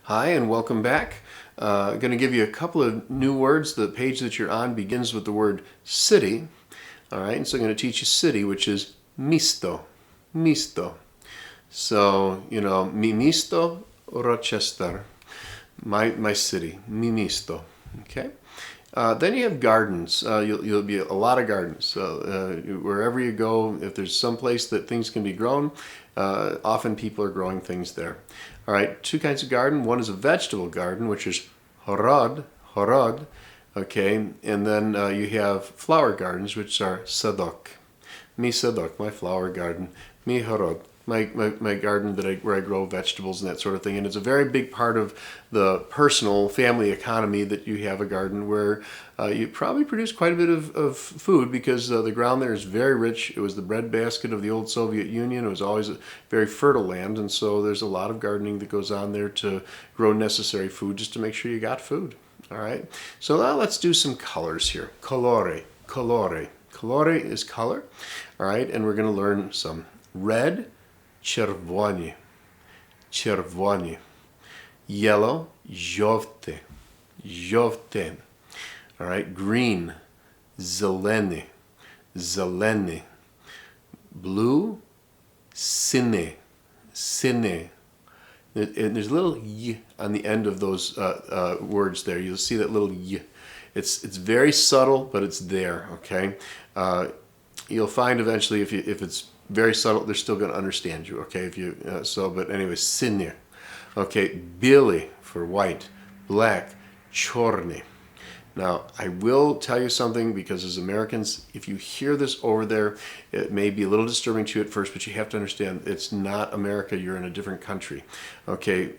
Hi and welcome back. I'm going to give you a couple of new words. The page that you're on begins with the word city. All right, and so I'm going to teach you city, which is misto. Misto. So, mi misto Rochester. My city. Mi misto. Okay. Then you have gardens. You'll be a lot of gardens. So wherever you go, if there's some place that things can be grown, often people are growing things there. All right, two kinds of garden. One is a vegetable garden, which is horod, okay, and then you have flower gardens, which are sadok. Mi sadok, my flower garden. Mi horod, my garden where I grow vegetables and that sort of thing. And it's a very big part of the personal family economy that you have a garden where you probably produce quite a bit of food because the ground there is very rich. It was the breadbasket of the old Soviet Union. It was always a very fertile land, and so there's a lot of gardening that goes on there to grow necessary food just to make sure you got food. All right, so now let's do some colors here. Colore. Colore is color. All right, and we're going to learn some red, czerwony, yellow, żółty. All right, green, zeleny, blue, syny. And there's a little y on the end of those words there. You'll see that little y. It's very subtle, but it's there. Okay, you'll find eventually if it's very subtle, they're still going to understand you. Okay, but anyway, syny. Okay, Billy for white, black, czarny. Now, I will tell you something, because as Americans, if you hear this over there, it may be a little disturbing to you at first, but you have to understand it's not America. You're in a different country. Okay.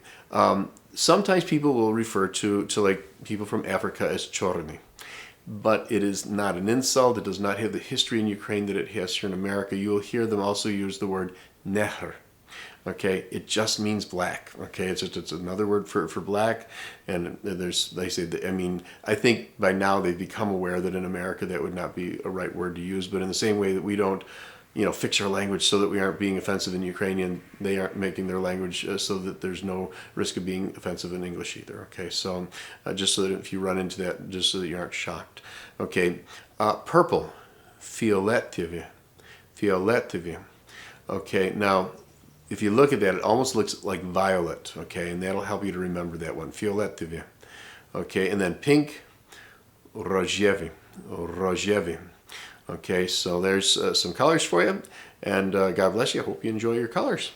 Sometimes people will refer to like people from Africa as czarny, but it is not an insult. It does not have the history in Ukraine that it has here in America. You will hear them also use the word neher. Okay, it just means black. Okay, it's another word for black, and I think by now they've become aware that in America that would not be a right word to use. But in the same way that we don't, fix our language so that we aren't being offensive in Ukrainian, they aren't making their language so that there's no risk of being offensive in English either. Okay, so just so that if you run into that, just so that you aren't shocked. Okay, purple, fioletowy. Okay, now, if you look at that, it almost looks like violet, okay, and that'll help you to remember that one, fioletowy. Okay, and then pink, różowy. Okay, so there's some colors for you, and God bless you. I hope you enjoy your colors.